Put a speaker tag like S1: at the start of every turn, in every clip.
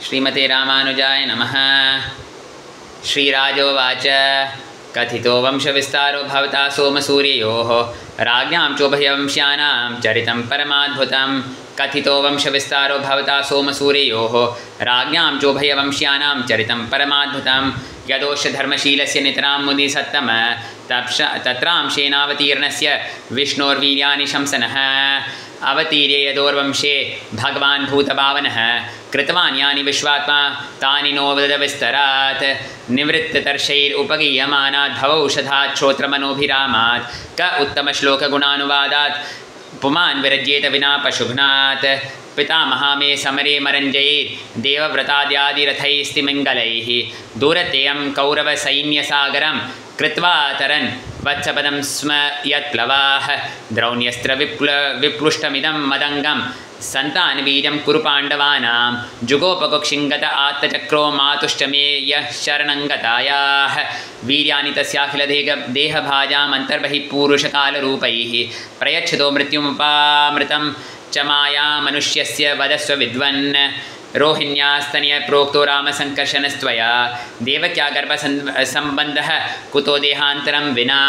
S1: श्रीमते रामानुजाय नमः। श्रीराजोवाच कथितो वंशविस्तारो भवता सोमसूर्ययोः राज्ञां चोभयवंश्यानां चरितं परमाद्भुतं। कथितो वंशविस्तारो भवता सोमसूर्ययोः राज्ञां चोभयवंश्यानां चरितं परमाद्भुतं। यदोष धर्मशीलस्य नितरां मुनिसत्तम तत्रांशेनावतीर्णस्य विष्णोर्वीर्याणि शंसनः। अवतीर्य यदोर्वंशे भगवान् भूतभावनः कृतवान् यानि विश्वात्मा तानि नो विस्तरात्। निवृत्ततर्षैरुपगीयमानात् भवौषधात् श्रोत्रमनोभिरामात् क उत्तमश्लोकगुणानुवादात् पुमान् विरज्येत विना पशुघ्नात्। पितामहा मे समरे मरञ्जयैर्देवव्रताद्यादिरथैस्तिमिङ्गलैः दूरतेयं कौरवसैन्यसागरं कृत्वा तरन् वत्सपदं स्म यत्प्लवाः। द्रौण्यस्त्रविप्लुष्टमिदं मदङ्गं सन्तानबीजं कुरु पाण्डवानां जुगोपकुक्षिङ्गत आत्तचक्रो मातुश्च मे यः शरणङ्गतायाः। वीर्याणि तस्याखिलदेहभाजाम् अन्तर्बहिः पूरुषकालरूपैः प्रयच्छतो मृत्युमुपामृतं च माया मनुष्यस्य वदस्व विद्वन्। रोहिण्यास्तनय प्रोक्तो रामसङ्कर्षणस्त्वया देवक्या गर्भसम्बन्धः कुतो देहान्तरं विना।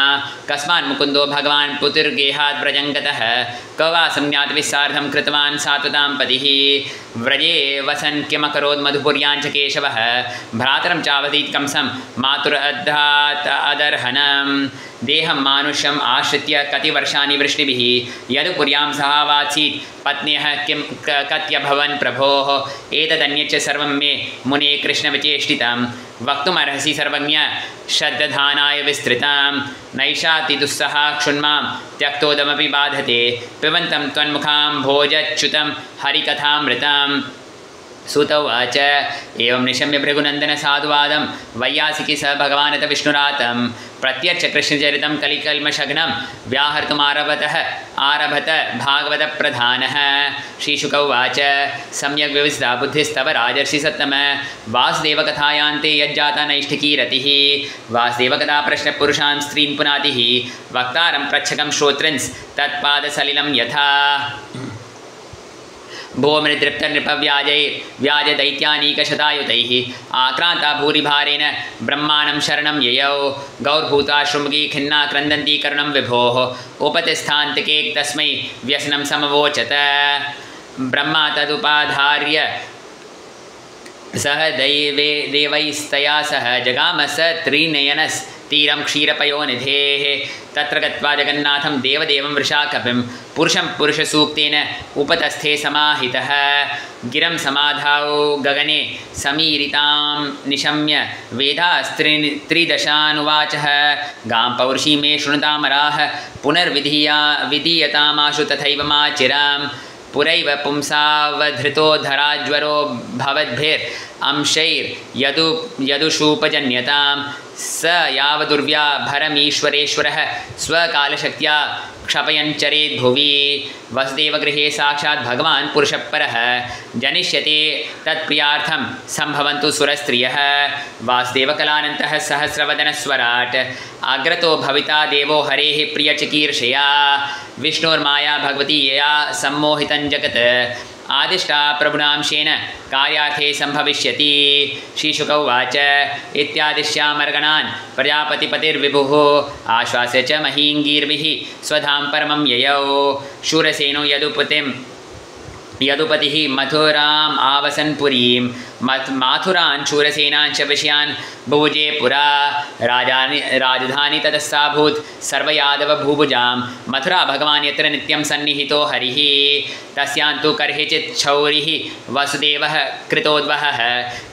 S1: कस्मान् मुकुन्दो भगवान् पुतिर्गेहात् व्रजङ्गतः क वा संज्ञातभिः सार्धं कृतवान् सात्वतां पतिः। व्रजे वसन् किमकरोत् मधुपुर्याञ्च केशवः भ्रातरं चावदीत् कंसं मातुरद्धात् अदर्हनं। देहं मानुष्यम् आश्रित्य कति वर्षाणि वृष्टिभिः यदुपुर्यां सहावात्सीत् पत्न्यः किं कत्यभवन् प्रभोः। एतदन्यच्च सर्वं मे मुने कृष्णविचेष्टितं वक्तुमर्हसि सर्वज्ञ श्रद्धानाय विस्तृतं। नैषाति दुस्सहा क्षुन्मां त्यक्तोदमपि बाधते पिबन्तं त्वन्मुखां भोजच्युतं हरिकथामृतम्। सुत उवाच एवं निशम्य भृगुनन्दन साधुवादं वैयासिकी स भगवानत विष्णुरातं प्रत्यर्च कृष्णचरितं कलिकल्मषघ्नं व्याहर्तुमारभत भागवतप्रधानः। श्रीशुक उवाच सम्यग् व्यवस्था बुद्धिस्तव राजर्षि सत्तम वासुदेवकथायान्ते यज्जाता नैष्ठिकीरतिः। वासुदेवकथा प्रश्नपुरुषान् स्त्रीन् पुनातिः वक्तारं प्रच्छकं श्रोत्रिंस् तत्पादसलिलं यथा। भूमिदृप्तनृपव्याजदैत्यानीकशतायुतैः आक्रान्ता भूरिभारेण ब्रह्माणं शरणं ययौ। गौर्भूता शृङ्गी खिन्ना क्रन्दन्ती करुणं विभोः उपतिष्ठान्तिके तस्मै व्यसनं समवोचत। ब्रह्मा तदुपाधार्य सह देवैस्तया सह जगामस त्रिनयनस्तीरं क्षीरपयोनिधेः। तत्र गत्वा जगन्नाथं देवदेवं वृषाकपिं पुरुषं पुरुषसूक्तेन उपतस्थे समाहितः। गिरं समाधाौ गगने समीरितां निशम्य वेदास्त्रिदशानुवाचः। गां पौरुषी मे शृणुतामराः पुनर्विधीयतामाशु तथैव माचिराम्। पुरैव पुंसावधृतो धराज्वरो भवद्भिरंशैर्यदुषूपजन्यतां स यावदुर्व्याभरमीश्वरेश्वरः स्वकालशक्त्या क्षपयञ्चरेद्भुवि। वसुदेवगृहे साक्षात् भगवान् पुरुषपरः जनिष्यते तत्प्रियार्थं सम्भवन्तु सुरस्त्रियः। वासुदेवकलानन्तः सहस्रवदनस्वराट् अग्रतो भविता देवो हरेः प्रियचिकीर्षया। विष्णोर्माया भगवती यया सम्मोहितं जगत् आदिष्टा प्रभुनांशेन कार्यार्थे सम्भविष्यति। श्रीशुक उवाच इत्यादिश्यामर्गणान् प्रजापतिपतिर्विभुः आश्वास्य च महीङ्गीर्भिः स्वधां परमं ययौ। शूरसेनो यदुपतिः मथुराम् आवसन् पुरीं माथुरान् शूरसेनान् च विषयान् भुजे पुरा। राजधानी ततस्साभूत् सर्वयादवभूभुजां मथुरा भगवान् यत्र नित्यं सन्निहितो हरिः। तस्यान्तु कर्हिचित् क्षौरिः वसुदेवः कृतोद्वहः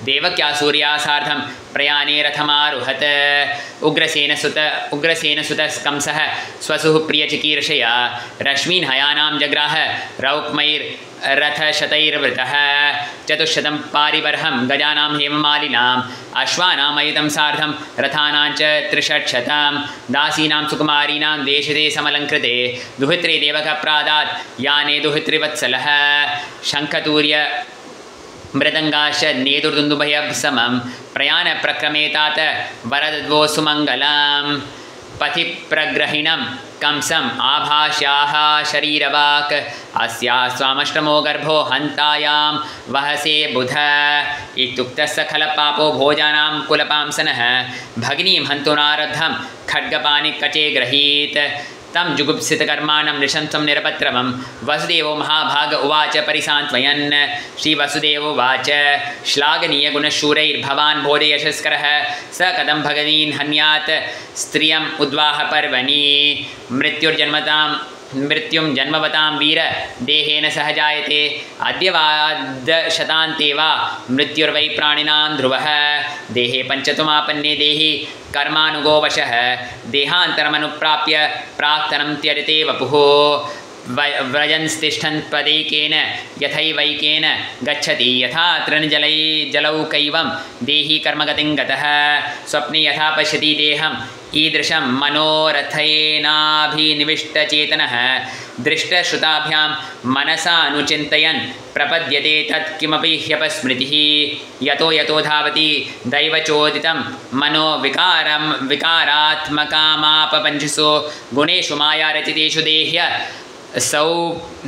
S1: देवक्या सूर्या सार्धं प्रयाणे रथमारुहत। उग्रसेनसुतः कंसः स्वसुः प्रियचिकीर्षया रश्मीन् हयानां जग्राह रौक्मैर्रथशतैर्वृतः। 400 पारिबर्हं गजानां हेममालिनाम् अश्वानामयुतं सार्धं रथानां च 300 दासीनां सुकुमारीणां देशते समलङ्कृते। दुहित्रे देवकप्रादात् याने दुहित्रिवत्सलः शङ्खतूर्य मृदङ्गाश्च नेतुर्दुन्दुभयसमं प्रयाणप्रक्रमेतात वरदद्वो सुमङ्गलां। पथि प्रग्रहिणं कंसम् आभाष्याः शरीरवाक् अस्या स्वामष्टमो गर्भो हन्तायां वहसे बुध इत्युक्तः खलपापो भोजानां कुलपांसनः भगिनीं हन्तुनारब्धं खड्गपाणिकचे गृहीत तं जुगुप्सितकर्माणं नृशंसं निरपत्रमं वसुदेवो महाभाग उवाच परिसान्त्वयन् श्रीवसुदेवोवाच श्लाघनीयगुणशूरैर्भवान् बोधयशस्करः स कथं भगवीन् हन्यात् स्त्रियम् उद्वाहपर्वणि मृत्युं जन्मवतां वीर देहेन सह जायते अद्यवादशतान्ते वा मृत्युर्वै प्राणिनां ध्रुवः देहे पञ्चत्वमापन्ने देहि कर्मानुगो वशः देहान्तरमनुप्राप्य प्राक्तनं त्यजते वपुः व्रजन्स्तिष्ठन् पदैकेन यथैवैकेन गच्छति यथा तृणजलौकैवं देहि कर्मगतिं गतः स्वप्ने यथा पश्यति देहम् ईदृशं मनोरथेनाभिनिविष्टचेतनः दृष्टश्रुताभ्यां मनसानुचिन्तयन् प्रपद्यते तत् किमपि ह्यपस्मृतिः यतो यतो धावति दैवचोदितं मनो विकारात्मकामापपञ्चसु गुणेषु मायारचितेषु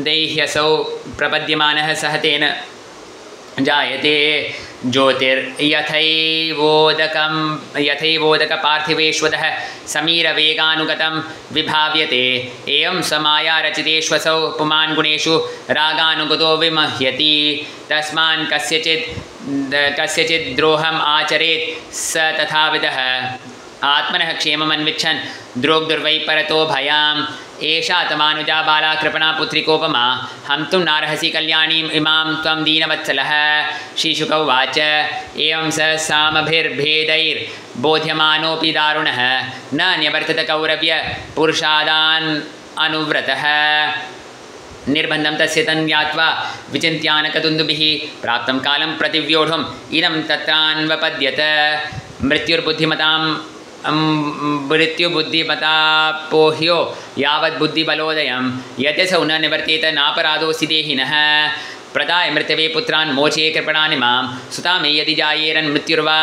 S1: देह्यसौ प्रपद्यमानः सह तेन जायते ज्योतिर्यथैवोदकपार्थिवेष्वतः समीरवेगानुगतं विभाव्यते एवं समायारचितेष्वसौ पुमान् गुणेषु रागानुगतो विमह्यति तस्मान् कस्यचित् द्रोहम् आचरेत् स तथाविधः आत्मनः क्षेममन्विच्छन् द्रोग्दुर्वै परतो भयाम् एषा तमानुजा बाला कृपणा पुत्रिकोपमा हन्तुं नार्हसि कल्याणीम् इमां त्वं दीनवत्सलः श्रीशुक उवाच एवं स सामभिर्भेदैर्बोध्यमानोऽपि दारुणः न न्यवर्तत कौरव्यपुरुषादान् अनुव्रतः निर्बन्धं तस्य तन्यात्वा विचिन्त्यानकदुन्दुभिः प्राप्तं कालं प्रतिव्योढुम् इदं तत्रान्वपद्यत मृत्युबुद्धिमतापोह्यो यावद्बुद्धिबलोदयं यद्यसौ न निवर्तेत नापराधोऽसि देहिनः प्रदाय मृतवे पुत्रान् मोचे कृपणानिमां सुता मे यदि जायेरन् मृत्युर्वा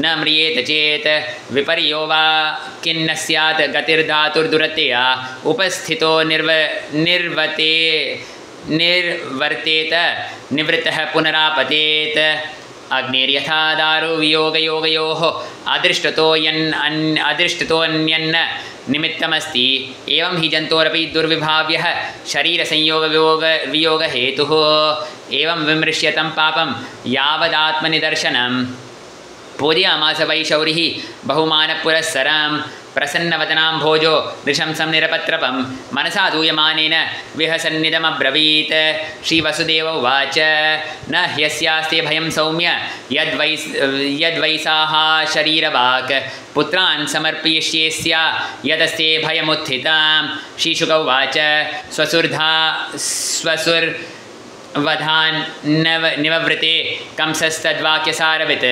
S1: न म्रियेत चेत् विपर्यो वा किन्न स्यात् गतिर्धातुर्दुरतया उपस्थितो निर्वर्तेत निवृत्तः पुनरापतेत् अग्निर्यथा दारुवियोगयोगयोः अदृष्टतोऽन्यन्न निमित्तमस्ति एवं हि जन्तोरपि दुर्विभाव्यः शरीरसंयोगवियोगहेतुः एवं विमृश्यतं पापं यावदात्मनिदर्शनं पूजयामास वै शौरिः बहुमानपुरःसरं प्रसन्नवदनां भोजो नृशंसं निरपत्रपं मनसा दूयमानेन विहसन्निदमब्रवीत् श्रीवसुदेव उवाच न ह्यस्यास्ते भयं सौम्य यद्वैसाः शरीरवाक् पुत्रान् समर्पयिष्येस्या यदस्ते भयमुत्थितां श्रीशुक उवाच वधान् निववृते कंसस्तद्वाक्यसारवित्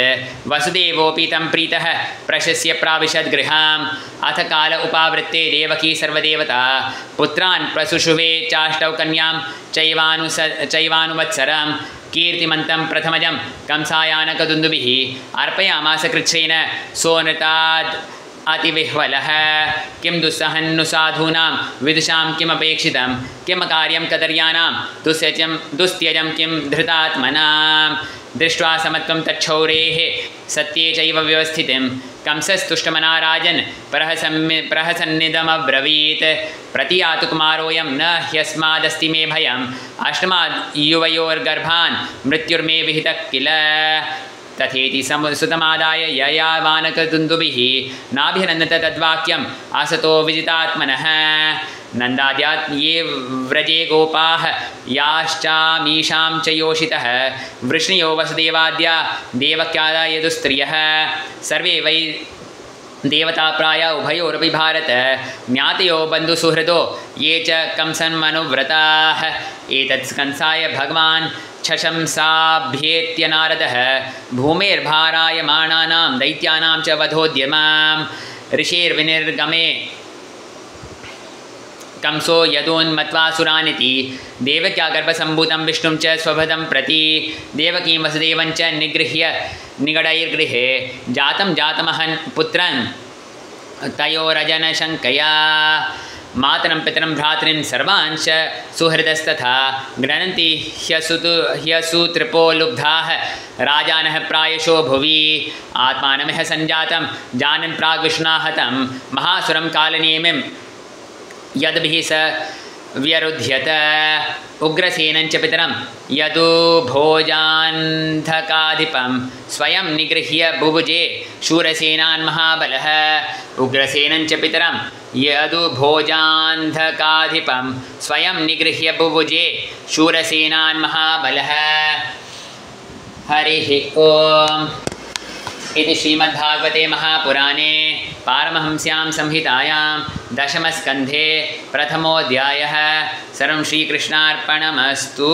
S1: वसुदेवोऽपि तं प्रीतः प्रशस्य प्राविशद्गृहाम् अथ काल उपावृत्ते देवकी सर्वदेवता पुत्रान् प्रसुषुवे चाष्टौ कन्यां चैवानुवत्सरं कीर्तिमन्तं प्रथमजं कंसायानकदुन्दुभिः अर्पयामास कृच्छ्रेण सोनृताद् अतिविह्वलः किं दुस्सहन्नु साधूनां विदुषां किमपेक्षितं किं कार्यं कदर्यानां दुस्त्यजं किं धृतात्मनां दृष्ट्वा समत्वं तच्छौरेः सत्ये चैव व्यवस्थितिं कंसस्तुष्टमना राजन् प्रहसन्निदमब्रवीत् प्रतियातु कुमारोऽयं न ह्यस्मादस्ति मे भयम् अष्टमाद् युवयोर्गर्भान् मृत्युर्मे विहितः किल तथेति सुतमादाय ययावानकदुन्दुभिः नाभिनन्दत तद्वाक्यम् असतो विजितात्मनः नन्दाद्यात् ये व्रजे गोपाः याश्चामीषां च योषितः वृष्णयो वसुदेवाद्या देवक्यादा यदुस्त्रियः सर्वे वै देवताप्राय उभयोरपि भारत ज्ञातयो बन्धुसुहृदो ये च कंसन्मनुव्रताः एतत् कंसाय भगवान् छशंसाभ्येत्य नारदः भूमेर्भारायमाणानां दैत्यानां च वधोद्यमां ऋषेर्विनिर्गमे कंसो यदोन्मत्वासुरानिति देवक्या गर्भसम्भूतं विष्णुं च स्वपदं प्रति देवकीं वसुदेवं च निगृह्य निगडैर्गृहे जातमहन् पुत्रं तयोरजनशङ्कया मातरं पितरं भ्रातॄन् सर्वांश्च सुहृदस्तथा गृह्णन्ति ह्यसूत्रिपो लुब्धाः राजानः प्रायशो भुवि आत्मानमिह सञ्जातं जानन् प्राग्विष्णाहतं महासुरं कालनेमिं यद्भिः स व्यरुध्यत उग्रसेनञ्च पितरं यदुभोजान्धकाधिपं स्वयं निगृह्य बुभुजे शूरसेनान् महाबलः उग्रसेनञ्च पितरं यदुभोजान्धकाधिपं स्वयं निगृह्य बुभुजे शूरसेनान् महाबलः। हरिः ओम्। इति श्रीमद्भागवते महापुराणे पारमहंस्यां संहितायां दशमस्कन्धे प्रथमोऽध्यायः। सर्वं श्रीकृष्णार्पणमस्तु।